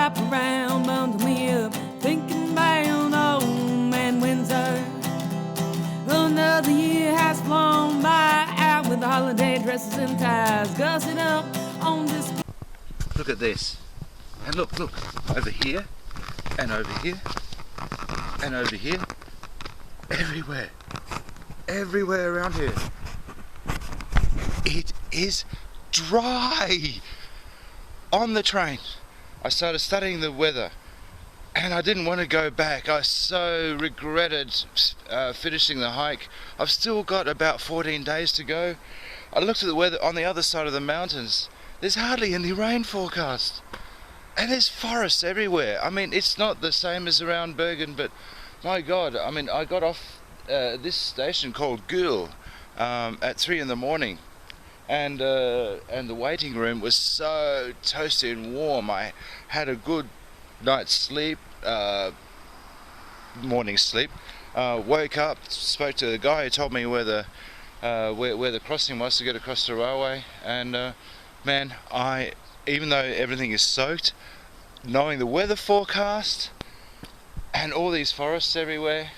wrap around, bundle me up, thinking bound, oh man, Windsor. Another year has flown by, out with the holiday dresses and ties, gussing up on this. Look at this. And look, over here, and over here, and over here. Everywhere around here. It is dry. On the train, I started studying the weather, and I didn't want to go back. I so regretted finishing the hike. I've still got about 14 days to go. I looked at the weather on the other side of the mountains. There's hardly any rain forecast. And there's forests everywhere. I mean, it's not the same as around Bergen, but my God, I mean, I got off this station called Gül at 3 in the morning. And the waiting room was so toasty and warm. I had a good night's sleep, morning sleep. Woke up, spoke to the guy who told me where the crossing was to get across the railway. And man, even though everything is soaked, knowing the weather forecast and all these forests everywhere,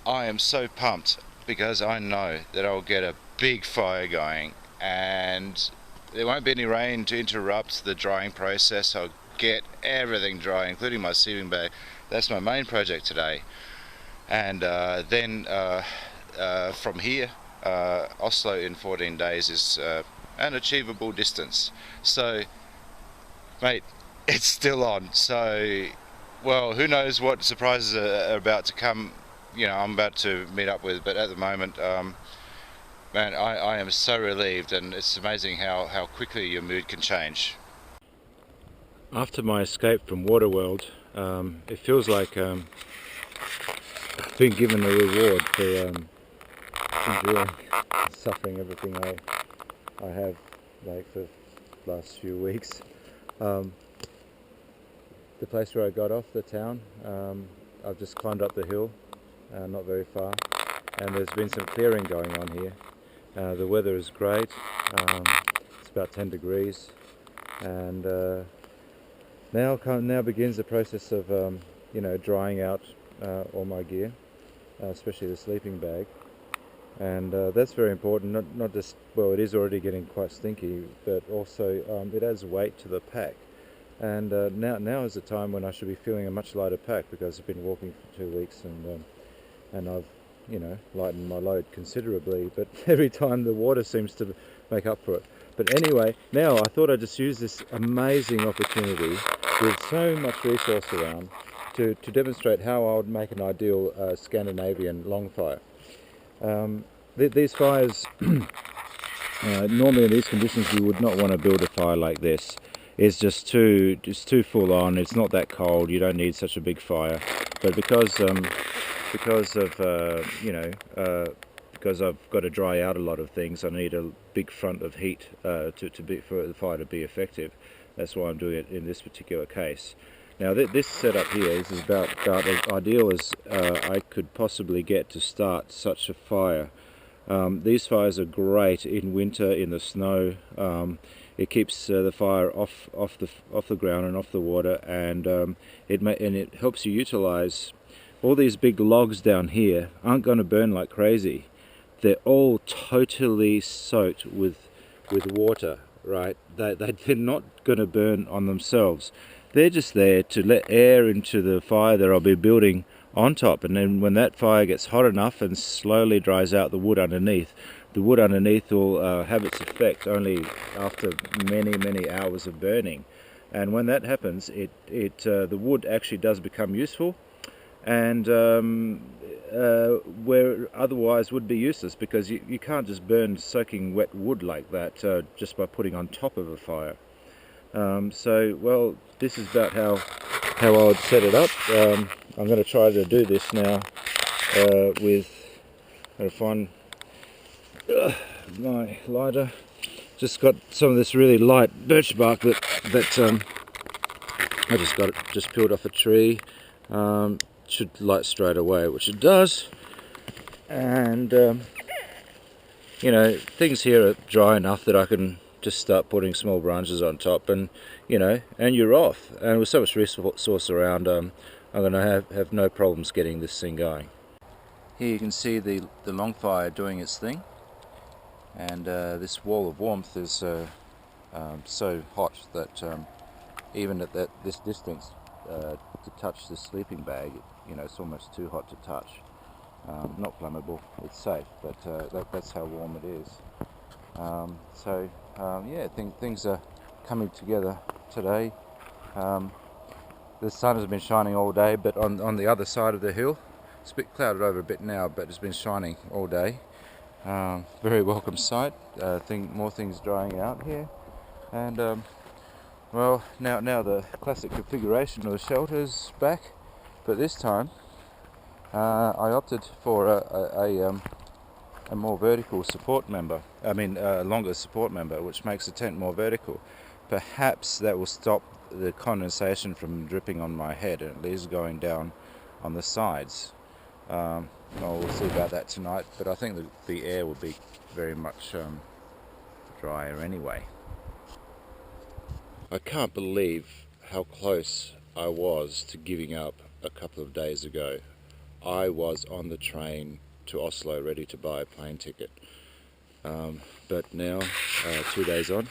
I am so pumped because I know that I'll get a big fire going. And there won't be any rain to interrupt the drying process. I'll get everything dry, including my sleeping bag. That's my main project today. And then from here, Oslo in 14 days is an achievable distance. So, mate, it's still on. So, well, who knows what surprises are about to come. You know, I'm about to meet up with, but at the moment, man, I am so relieved, and it's amazing how quickly your mood can change. After my escape from Waterworld, it feels like I've been given a reward for enduring, suffering everything I have, like, for the last few weeks. The place where I got off, the town, I've just climbed up the hill, not very far, and there's been some clearing going on here. The weather is great. It's about 10 degrees, and now begins the process of drying out all my gear, especially the sleeping bag, and that's very important. Not just, well, it is already getting quite stinky, but also it adds weight to the pack. And now is the time when I should be feeling a much lighter pack, because I've been walking for 2 weeks, and I've lightened my load considerably, but every time the water seems to make up for it. But anyway, now I thought I'd just use this amazing opportunity with so much resource around to demonstrate how I would make an ideal Scandinavian long fire. These fires, normally in these conditions you would not want to build a fire like this. It's just too full on. It's not that cold. You don't need such a big fire. But because I've got to dry out a lot of things, I need a big front of heat for the fire to be effective. That's why I'm doing it in this particular case. Now this setup here is about as ideal as I could possibly get to start such a fire. These fires are great in winter in the snow. It keeps the fire off the ground and off the water, and it helps you utilize all these big logs down here. Aren't going to burn like crazy. They're all totally soaked with water, right? They're not going to burn on themselves. They're just there to let air into the fire that I'll be building on top, and then when that fire gets hot enough and slowly dries out the wood underneath will have its effect only after many hours of burning. And when that happens, the wood actually does become useful, and where otherwise would be useless, because you can't just burn soaking wet wood like that just by putting on top of a fire. So, well, this is about how I would set it up. I'm going to try to do this now I'm going to find my lighter. Just got some of this really light birch bark that I just peeled off a tree. Should light straight away, which it does. And things here are dry enough that I can just start putting small branches on top, and and you're off. And with so much resource around, I'm going to have no problems getting this thing going. Here you can see the long fire doing its thing, and this wall of warmth is so hot that even at this distance, to touch this sleeping bag, it's almost too hot to touch. Not flammable, it's safe, but that's how warm it is. Yeah, things are coming together today. The sun has been shining all day, but on the other side of the hill, it's a bit clouded over a bit now, but it's been shining all day. Very welcome sight. More things drying out here, and well, now the classic configuration of the shelter's back, but this time I opted for a more vertical support member. A longer support member, which makes the tent more vertical. Perhaps that will stop the condensation from dripping on my head and at least going down on the sides. We'll see about that tonight, but I think the air will be very much drier anyway. I can't believe how close I was to giving up a couple of days ago. I was on the train to Oslo ready to buy a plane ticket. But now, 2 days on,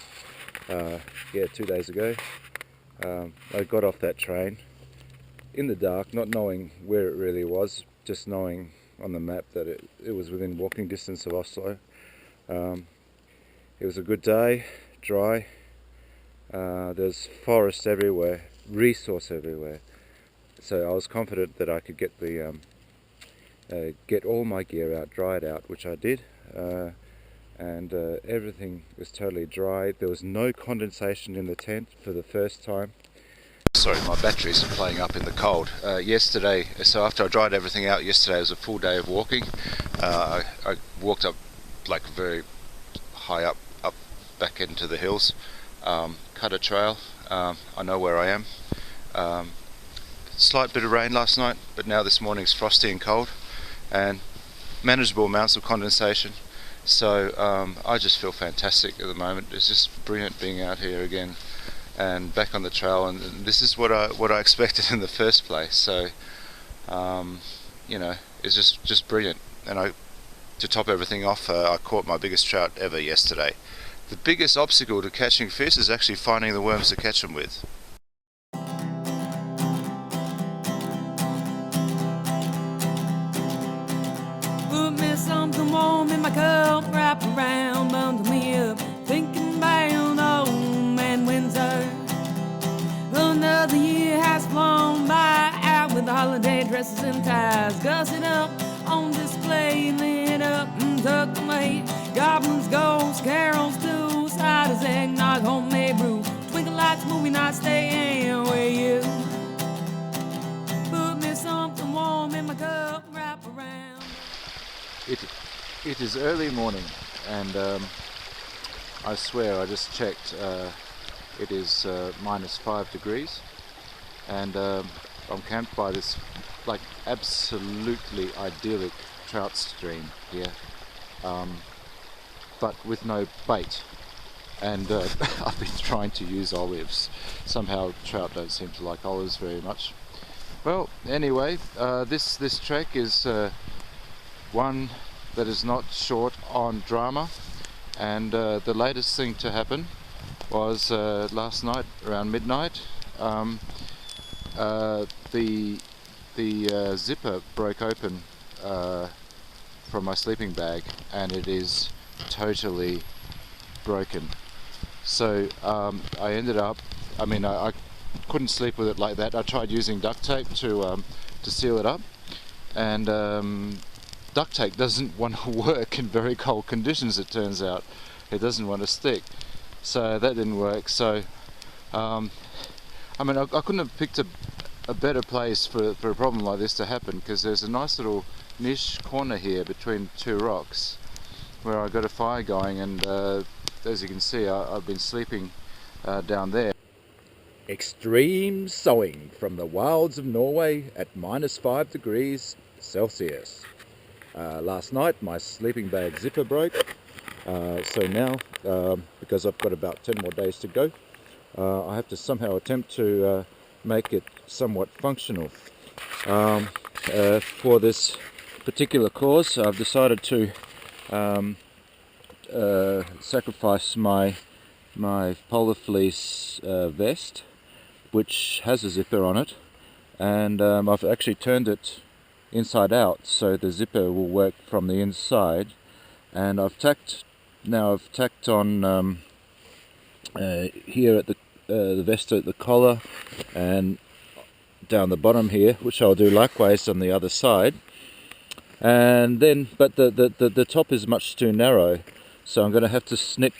2 days ago, I got off that train in the dark, not knowing where it really was, just knowing on the map that it was within walking distance of Oslo. It was a good day, dry. There's forest everywhere, resource everywhere. So I was confident that I could get all my gear out, dry it out, which I did. And everything was totally dry. There was no condensation in the tent for the first time. Sorry, my batteries are playing up in the cold. Yesterday, so after I dried everything out yesterday, was a full day of walking. I walked up like very high up back into the hills, cut a trail. I know where I am. Slight bit of rain last night, but now this morning's frosty and cold, and manageable amounts of condensation. So I just feel fantastic at the moment. It's just brilliant being out here again and back on the trail, and this is what I expected in the first place. So it's just brilliant. And to top everything off, I caught my biggest trout ever yesterday. The biggest obstacle to catching fish is actually finding the worms to catch them with. Put me something warm in my cup, wrap around, bundle me up, thinking about old man Windsor. Another year has flown by, out with the holiday dresses and ties, gussing up on display, lit up and tucked away. Goblins, ghosts, carols too, ciders, eggnog, homemade brew, twinkle lights, movie nights, staying with you. Put me something warm in my cup, wrap around. It is early morning, and I swear I just checked. It is -5 degrees, and I'm camped by this like absolutely idyllic trout stream here, but with no bait. And I've been trying to use olives. Somehow trout don't seem to like olives very much. Well, anyway, this trek is one that is not short on drama, and the latest thing to happen was last night around midnight. The zipper broke open from my sleeping bag, and it is totally broken. So I ended up, I couldn't sleep with it like that. I tried using duct tape to seal it up, and duct tape doesn't want to work in very cold conditions, it turns out. It doesn't want to stick. So that didn't work. So I couldn't have picked a better place for a problem like this to happen, because there's a nice little niche corner here between two rocks where I got a fire going, and as you can see, I've been sleeping down there. Extreme sowing from the wilds of Norway at -5 degrees Celsius. Last night my sleeping bag zipper broke. So now, because I've got about 10 more days to go, I have to somehow attempt to make it somewhat functional. For this particular cause, I've decided to sacrifice my polar fleece vest, which has a zipper on it, and I've actually turned it inside out so the zipper will work from the inside. And I've tacked on here at the vest at the collar and down the bottom here, which I'll do likewise on the other side. And then, but the top is much too narrow, so I'm going to have to snip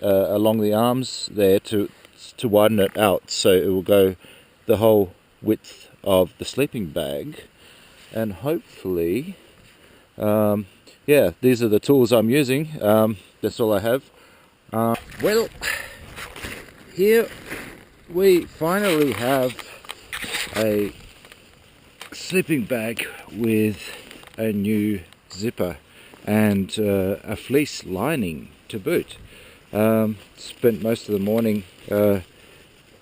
along the arms there to widen it out, so it will go the whole width of the sleeping bag. And hopefully, yeah, these are the tools I'm using. That's all I have. Well, here we finally have a sleeping bag with a new zipper and a fleece lining to boot. Spent most of the morning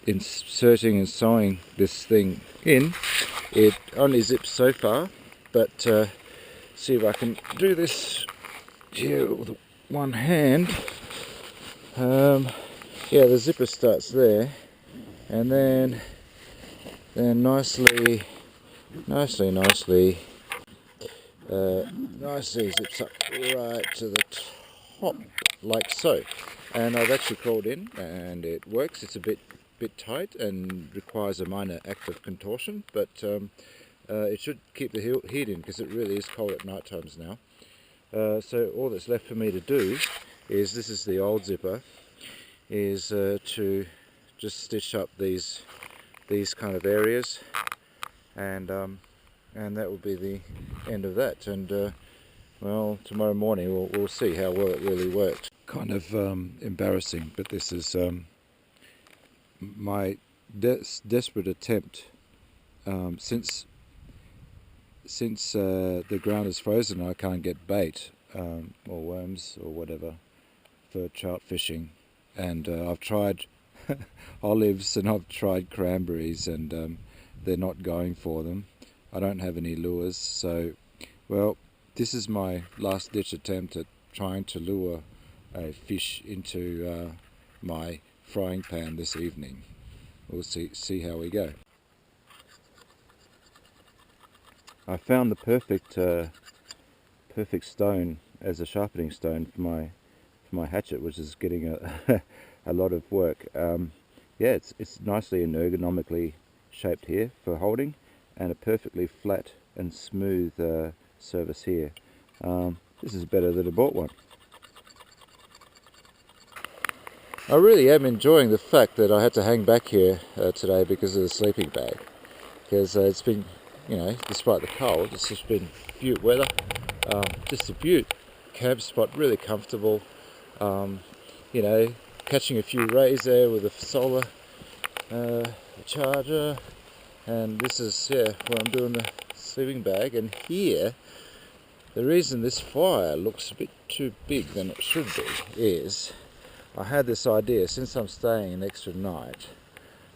inserting and sewing this thing in. It only zips so far, but see if I can do this here with one hand. Yeah, the zipper starts there, and then nicely zips up right to the top, like so. And I've actually crawled in, and it works. It's a bit tight and requires a minor act of contortion, but it should keep the heat in, because it really is cold at night times now. So all that's left for me to do is, this is the old zipper, is to just stitch up these kind of areas, and that will be the end of that. And well, tomorrow morning we'll see how well it really worked. Kind of embarrassing, but this is my desperate attempt, since the ground is frozen. I can't get bait or worms or whatever for trout fishing, and I've tried olives and I've tried cranberries, and they're not going for them. I don't have any lures, so well, this is my last ditch attempt at trying to lure a fish into my frying pan this evening. We'll see how we go. I found the perfect stone as a sharpening stone for my hatchet, which is getting a lot of work. Yeah, it's nicely and ergonomically shaped here for holding, and a perfectly flat and smooth surface here. This is better than I bought one. I really am enjoying the fact that I had to hang back here today because of the sleeping bag, because it's been, you know, despite the cold, it's just been beaut weather. Just a beaut camp spot, really comfortable. You know, catching a few rays there with a solar charger, and this is, yeah, where I'm doing the sleeping bag. And here, the reason this fire looks a bit too big than it should be is, I had this idea, since I'm staying an extra night,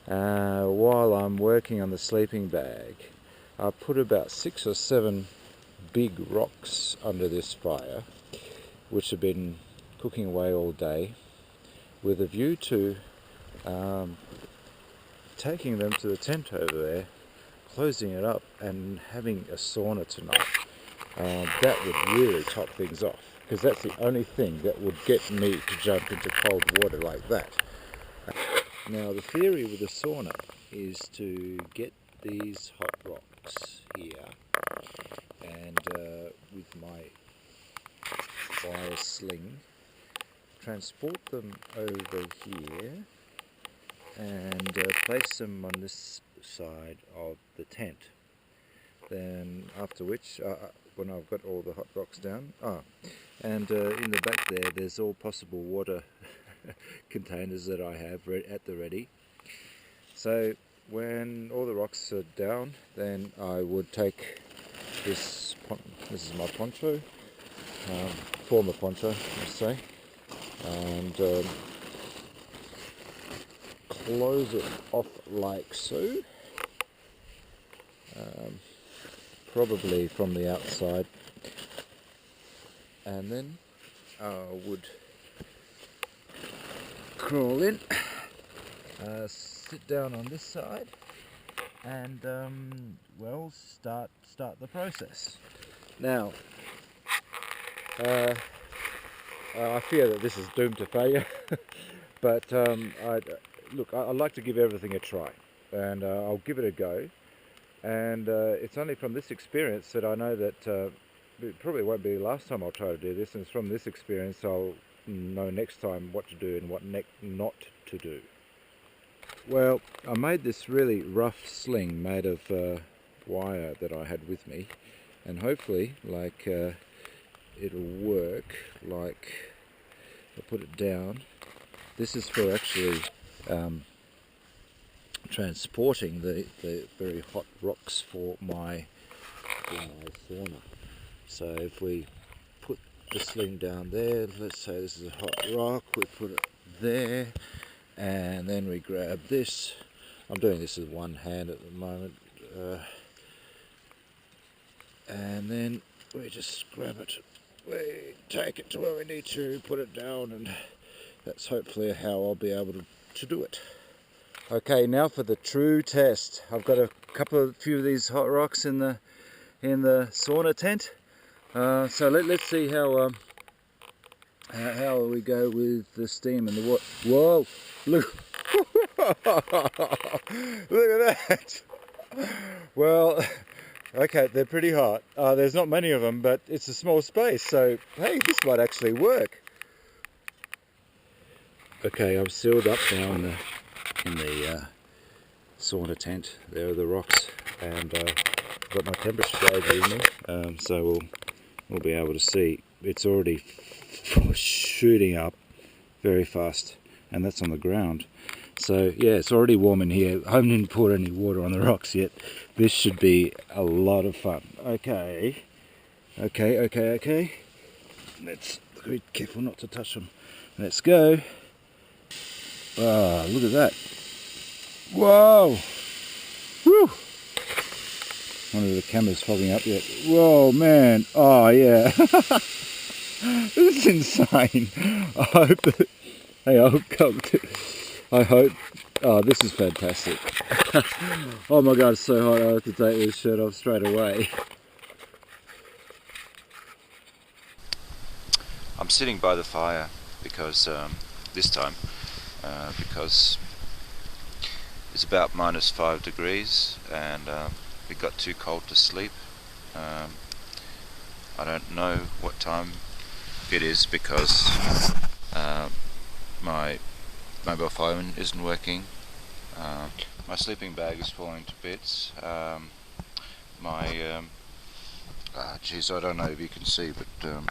while I'm working on the sleeping bag, I put about 6 or 7 big rocks under this fire, which have been cooking away all day, with a view to taking them to the tent over there, closing it up, and having a sauna tonight. That would really top things off, because that's the only thing that would get me to jump into cold water like that. Now, the theory with the sauna is to get these hot rocks here, and with my wire sling, transport them over here, and place them on this side of the tent. Then after which, when I've got all the hot rocks down, and in the back there's all possible water containers that I have at the ready. So when all the rocks are down, then I would take this is my poncho, former poncho, let's say, and close it off like so, probably from the outside, and then I would crawl in, sit down on this side, and well, start the process. Now, I fear that this is doomed to failure, but I'd like to give everything a try, and I'll give it a go. And it's only from this experience that I know that it probably won't be the last time I'll try to do this, and it's from this experience I'll know next time what to do and what not to do. Well, I made this really rough sling made of wire that I had with me, and hopefully it'll work. Like, I put it down. This is for actually transporting the very hot rocks for my sauna. So if we put the sling down there, let's say this is a hot rock, we put it there, and then we grab this. I'm doing this with one hand at the moment, and then we just grab it, we take it to where we need to, put it down, and that's hopefully how I'll be able to do it. Okay, now for the true test. I've got a few of these hot rocks in the sauna tent. So let's see how we go with the steam and the water. Whoa! Look! Look at that! Well, okay, they're pretty hot. There's not many of them, but it's a small space, so hey, this might actually work. Okay, I'm sealed up now in the sauna tent. There are the rocks, and I've got my temperature gauge with me, so we'll be able to see. It's already shooting up very fast, and that's on the ground. So yeah, it's already warm in here. I haven't even poured any water on the rocks yet. This should be a lot of fun. Okay. Let's be careful not to touch them. Let's go. Ah, look at that. Whoa! Woo! One of the cameras fogging up yet. Whoa, man! Oh, yeah. This is insane. I hope. Oh, this is fantastic. Oh my God, it's so hot. I have to take this shirt off straight away. I'm sitting by the fire because this time because it's about -5 degrees, and it got too cold to sleep. I don't know what time it is because my mobile phone isn't working. My sleeping bag is falling to bits. Geez, I don't know if you can see, but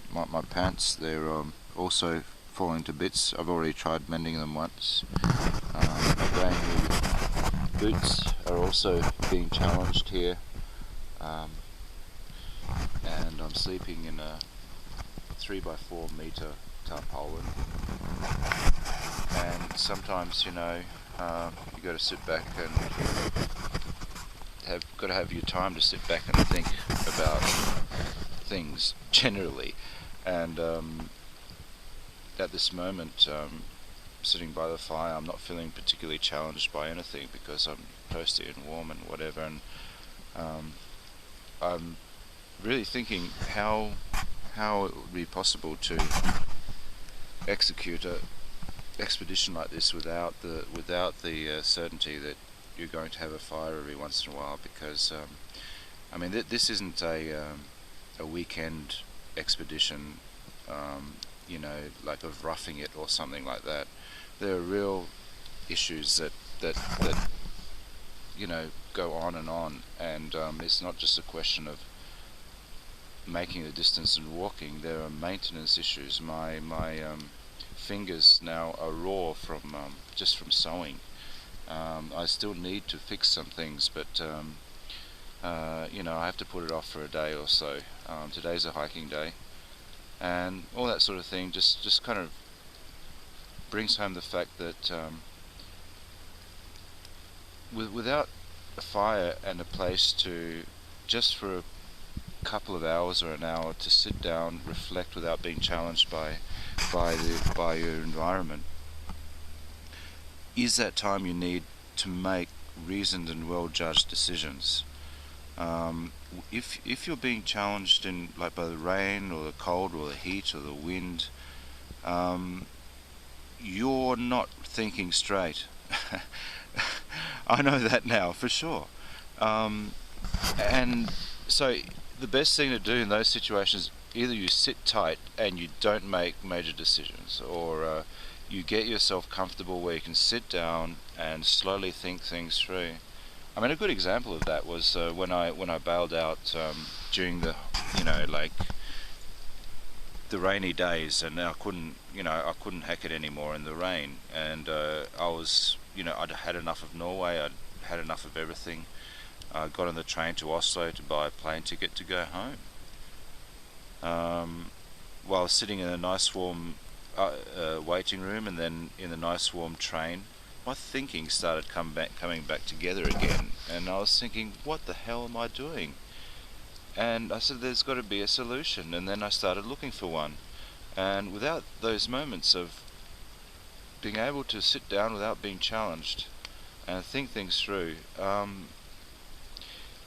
my pants, they're also falling to bits. I've already tried mending them once. My brand new boots are also being challenged here, and I'm sleeping in a 3x4 meter tarpaulin, and sometimes, you know, you got to sit back and got to have your time to sit back and think about things generally. And at this moment, sitting by the fire, I'm not feeling particularly challenged by anything because I'm toasty and warm and whatever, and I'm really thinking how it would be possible to execute a expedition like this without the certainty that you're going to have a fire every once in a while, because I mean this isn't a weekend expedition, you know, like of roughing it or something like that. There are real issues that you know, go on, and it's not just a question of making the distance and walking. There are maintenance issues. My fingers now are raw from just from sewing. I still need to fix some things, but you know, I have to put it off for a day or so. Today's a hiking day, and all that sort of thing just kind of brings home the fact that without a fire and a place to, just for a couple of hours or an hour, to sit down, reflect without being challenged by your environment, is that time you need to make reasoned and well-judged decisions. If you're being challenged in, like, by the rain or the cold or the heat or the wind, you're not thinking straight. I know that now for sure. And so the best thing to do in those situations, either you sit tight and you don't make major decisions, or you get yourself comfortable where you can sit down and slowly think things through. I mean, a good example of that was when I bailed out during the, like, the rainy days, and I couldn't hack it anymore in the rain, and I was, I'd had enough of Norway, I'd had enough of everything. I got on the train to Oslo to buy a plane ticket to go home. While sitting in a nice warm waiting room, and then in the nice warm train, my thinking started coming back together again, and I was thinking, what the hell am I doing? And I said, there's got to be a solution, and then I started looking for one. And without those moments of being able to sit down without being challenged and think things through,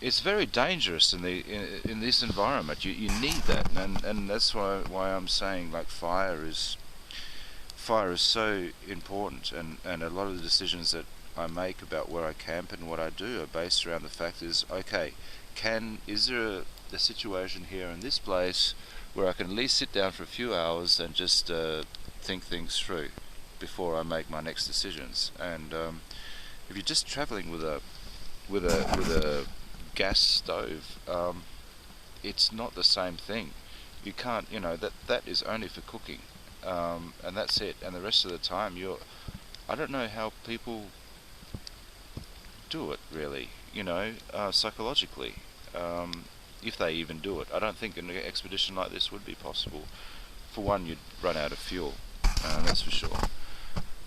it's very dangerous in this environment. You need that, and that's why I'm saying, like, fire is so important, and a lot of the decisions that I make about where I camp and what I do are based around the fact is, okay, is there a situation here in this place where I can at least sit down for a few hours and just think things through before I make my next decisions. And if you're just traveling with a gas stove, it's not the same thing. You can't, that is only for cooking, and that's it. And the rest of the time, I don't know how people do it, really, psychologically, if they even do it. I don't think an expedition like this would be possible. For one, you'd run out of fuel, that's for sure.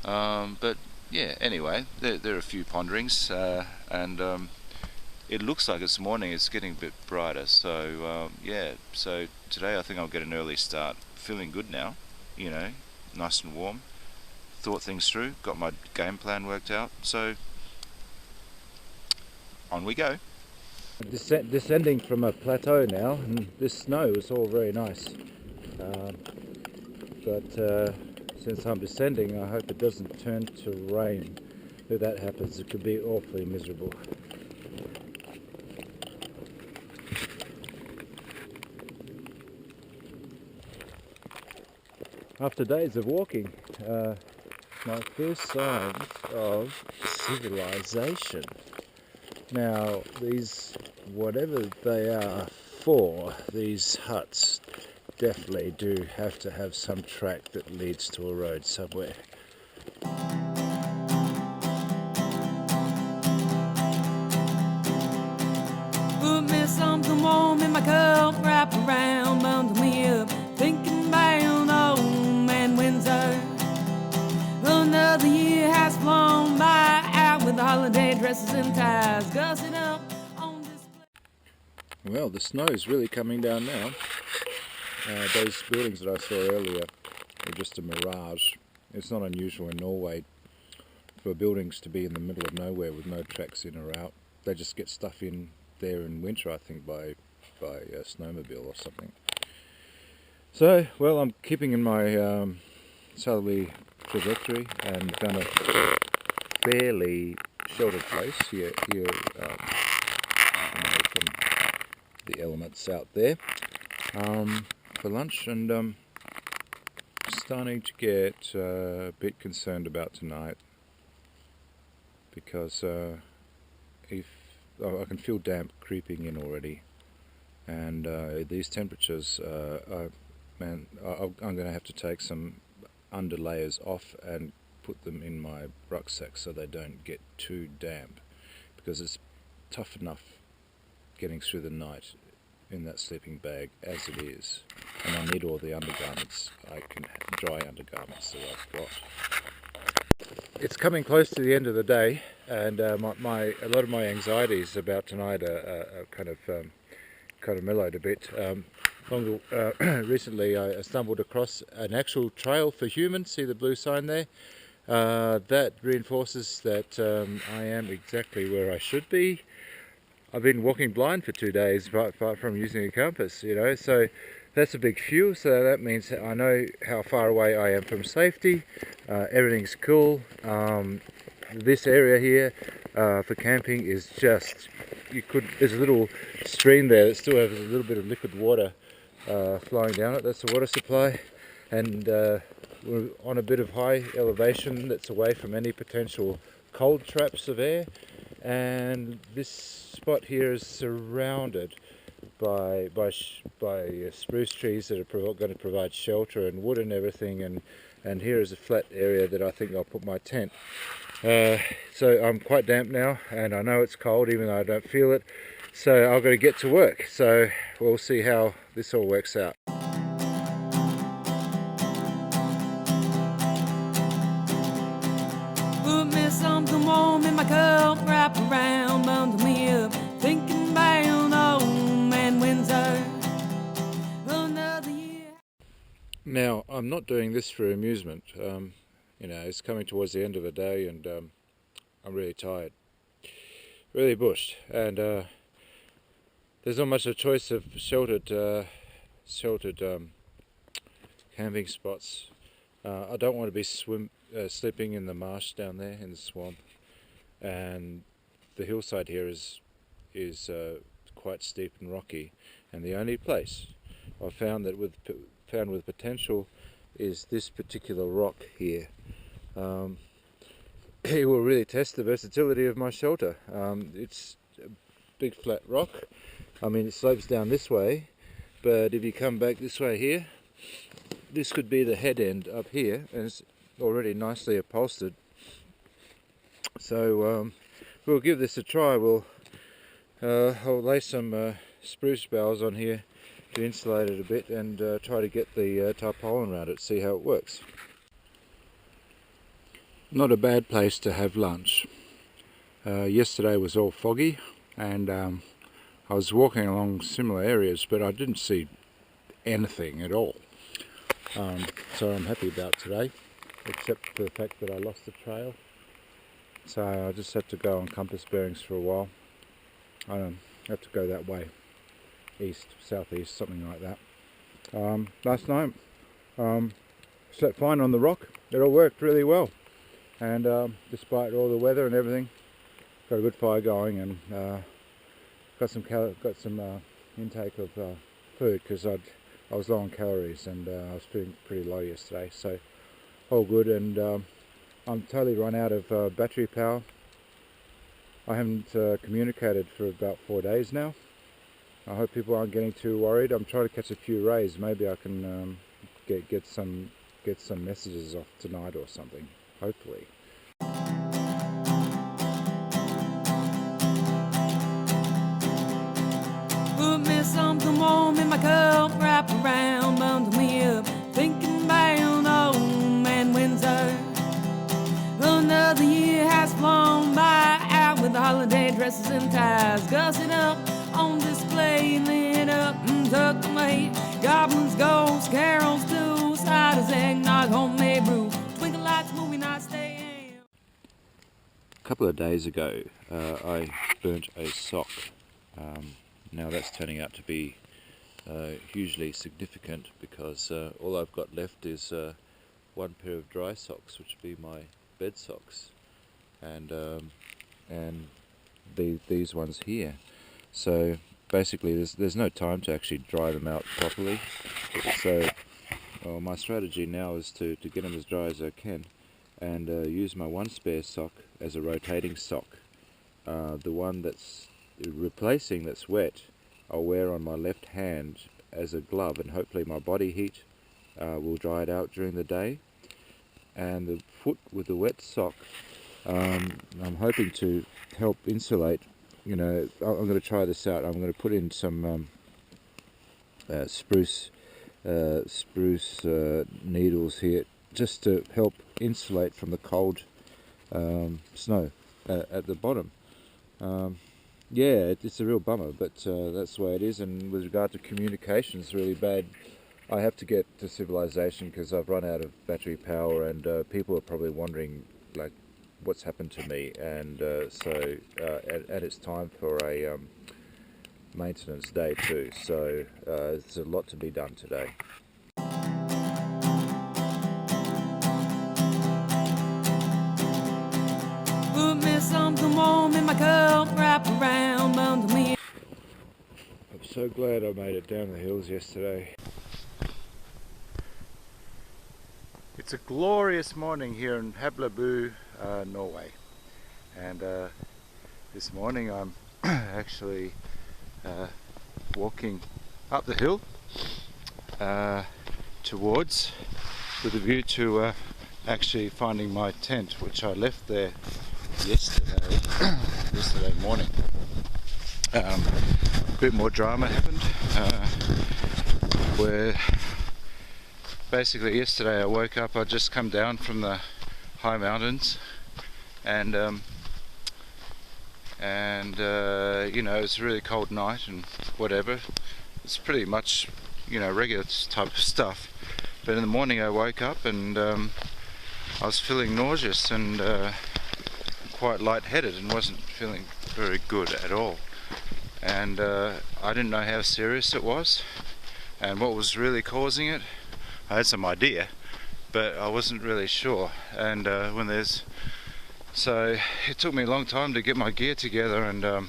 But yeah, anyway, there are a few ponderings, and it looks like this morning it's getting a bit brighter, so so today I think I'll get an early start. Feeling good now, nice and warm, thought things through, got my game plan worked out, so on we go. Descending from a plateau now, and this snow is all very nice, but since I'm descending, I hope it doesn't turn to rain. If that happens, it could be awfully miserable. After days of walking, my first signs of civilization. Now, these, whatever they are for, these huts definitely do have to have some track that leads to a road somewhere. Put me something warm in my cup, wrap around, bundle me up, thinking bound home and Windsor. Another year has flown by, out with the holiday dresses and ties, gussing up on display. Well, the snow is really coming down now. Those buildings that I saw earlier were just a mirage. It's not unusual in Norway for buildings to be in the middle of nowhere with no tracks in or out. They just get stuff in there in winter, I think, by a snowmobile or something. So, well, I'm keeping in my southerly trajectory and found a fairly sheltered place here from the elements out there for lunch, and starting to get a bit concerned about tonight, because if I can feel damp creeping in already, and these temperatures, man, I'm going to have to take some underlayers off and put them in my rucksack so they don't get too damp, because it's tough enough getting through the night in that sleeping bag as it is, and I need all the undergarments, dry undergarments that I've got. It's coming close to the end of the day, and a lot of my anxieties about tonight are kind of mellowed a bit. Recently I stumbled across an actual trail for humans. See the blue sign there? That reinforces that I am exactly where I should be. I've been walking blind for 2 days apart from using a compass, you know, so that's a big phew. So that means that I know how far away I am from safety. Everything's cool. This area here for camping is just, there's a little stream there that still has a little bit of liquid water flowing down it. That's the water supply, and we're on a bit of high elevation that's away from any potential cold traps of air, and this spot here is surrounded by spruce trees that are going to provide shelter and wood and everything, and here is a flat area that I think I'll put my tent. So I'm quite damp now, and I know it's cold even though I don't feel it, so I've got to get to work. So we'll see how this all works out. Put me something warm in my cup, wrap around, bundle me up, thinking about home and Windsor. Another year. Now, I'm not doing this for amusement. You know, it's coming towards the end of the day, and I'm really tired, really bushed, and there's not much a choice of sheltered camping spots. I don't want to be sleeping in the marsh down there in the swamp, and the hillside here is quite steep and rocky, and the only place I've found with potential is this particular rock here. It will really test the versatility of my shelter. It's a big flat rock. I mean, it slopes down this way, but if you come back this way here, this could be the head end up here, and it's already nicely upholstered. So we'll give this a try. I'll lay some spruce boughs on here to insulate it a bit, and try to get the tarpaulin around it, see how it works. Not a bad place to have lunch. Yesterday was all foggy, and I was walking along similar areas, but I didn't see anything at all. So I'm happy about today, except for the fact that I lost the trail. So I just have to go on compass bearings for a while. I have to go that way, east, southeast, something like that. Last night, slept fine on the rock. It all worked really well, and despite all the weather and everything, got a good fire going, and got some intake of food, because I was low on calories, and I was feeling pretty low yesterday. So all good, and I'm totally run out of battery power. I haven't communicated for about 4 days now. I hope people aren't getting too worried. I'm trying to catch a few rays. Maybe I can get some messages off tonight or something, hopefully. Put me something warm in my cup, wrap around, bundle me up, thinking about home and Windsor. Another year has flown by, out with the holiday dresses and ties, gussing up on display, lit up and tucked away. Goblins, ghosts, carols too, ciders, eggnog, homemade brew, twinkle lights, movie nights, stay. A couple of days ago, I burnt a sock. Now that's turning out to be hugely significant, because all I've got left is one pair of dry socks, which would be my bed socks, and these ones here. So basically there's no time to actually dry them out properly. So my strategy now is to get them as dry as I can, and use my one spare sock as a rotating sock. The one that's replacing, that's wet, I'll wear on my left hand as a glove, and hopefully my body heat will dry it out during the day. And the foot with the wet sock, I'm hoping to help insulate. You know, I'm going to try this out. I'm going to put in some spruce needles here, just to help insulate from the cold snow at the bottom. Yeah, it's a real bummer, but that's the way it is. And with regard to communication, it's really bad. I have to get to civilization because I've run out of battery power, and people are probably wondering like what's happened to me, and and it's time for a maintenance day too, so there's a lot to be done today. Put me something warm in my cup, wrap around, bundle me. I'm so glad I made it down the hills yesterday. It's a glorious morning here in Hablabu, Norway, and this morning I'm actually walking up the hill towards, with a view to actually finding my tent, which I left there yesterday morning. A bit more drama happened, where basically yesterday I woke up, I'd just come down from the high mountains, and you know, it's a really cold night and whatever. It's pretty much, you know, regular type of stuff. But in the morning I woke up and I was feeling nauseous and quite lightheaded and wasn't feeling very good at all. And I didn't know how serious it was and what was really causing it. I had some idea, but I wasn't really sure. And so it took me a long time to get my gear together, and I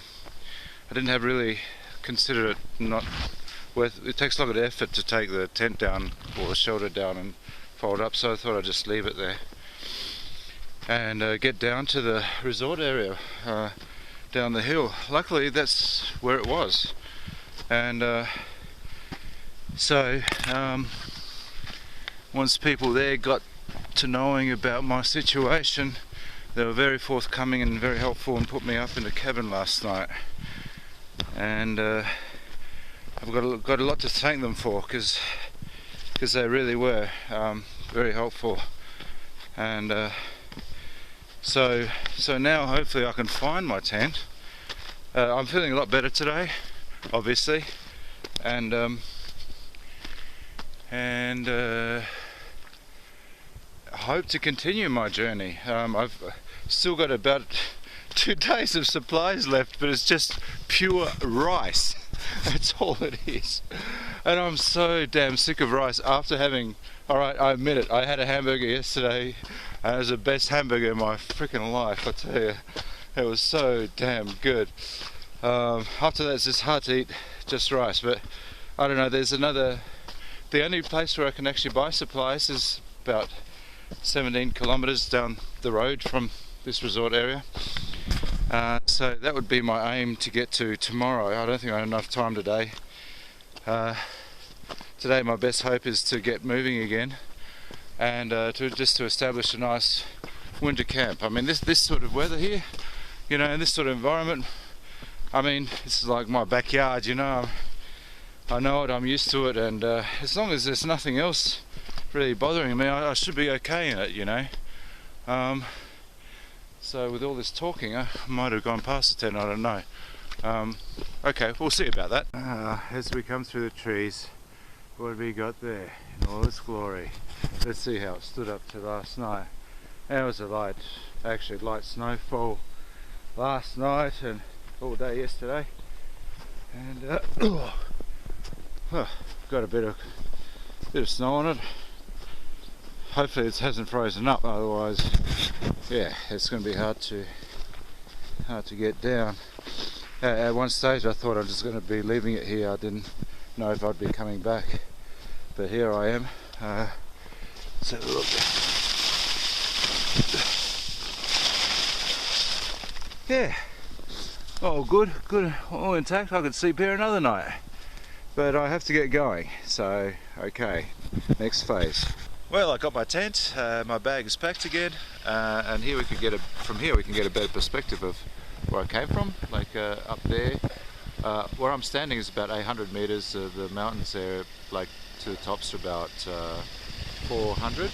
didn't have really considered it not worth. It takes a lot of effort to take the tent down or the shelter down and fold up, so I thought I'd just leave it there and get down to the resort area down the hill. Luckily that's where it was, and so once people there got to knowing about my situation, they were very forthcoming and very helpful and put me up in a cabin last night. And I've got a lot to thank them for, because they really were very helpful. And so now hopefully I can find my tent. I'm feeling a lot better today, obviously, and hope to continue my journey. I've still got about 2 days of supplies left, but it's just pure rice. That's all it is. And I'm so damn sick of rice after having, alright, I admit it, I had a hamburger yesterday and it was the best hamburger in my freaking life, I tell you. It was so damn good. After that it's just hard to eat just rice, but I don't know, the only place where I can actually buy supplies is about 17 kilometers down the road from this resort area. So that would be my aim to get to tomorrow. I don't think I have enough time today. Today my best hope is to get moving again and to establish a nice winter camp. I mean, this sort of weather here, you know, in this sort of environment, I mean, it's like my backyard, you know. I know it, I'm used to it, and as long as there's nothing else really bothering me, I should be okay in it, you know. So with all this talking, I might have gone past the tent, I don't know. Okay, we'll see about that. As we come through the trees, what have we got there in all its glory? Let's see how it stood up to last night. There was a light snowfall last night and all day yesterday, and got a bit of snow on it. Hopefully it hasn't frozen up, otherwise yeah, it's going to be hard to get down. At one stage I thought I was going to be leaving it here. I didn't know if I'd be coming back, but here I am. Let's have a look. Yeah, oh good, all intact. I could sleep here another night, but I have to get going, so okay, next phase. Well, I got my tent, my bag is packed again, and here we can get a better perspective of where I came from. Like up there, where I'm standing is about 800 meters. The mountains there, like to the tops, are about 400.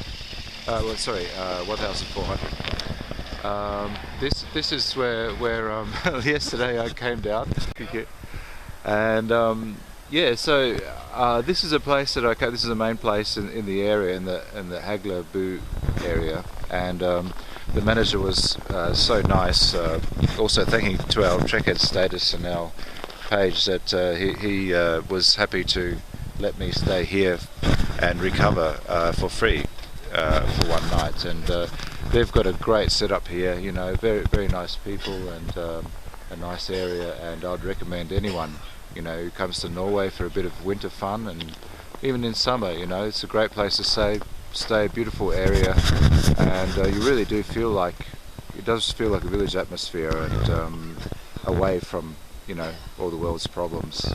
1,400. This is where yesterday I came down, and yeah. So this is a place that this is the main place in the area, in the Hagler Boo area, and the manager was so nice. Also, thanking to our Trekhead status and our page that he was happy to let me stay here and recover for free for one night, and they've got a great setup here, you know, very nice people, and a nice area, and I'd recommend anyone, you know, who comes to Norway for a bit of winter fun, and even in summer, you know, it's a great place to stay, beautiful area, and you really do feel like, it does feel like a village atmosphere, and away from, you know, all the world's problems.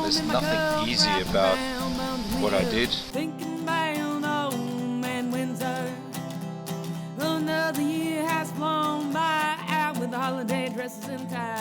There's nothing easy about what I did. Thinking about home and Windsor. Another year has flown by out with holiday dresses and ties.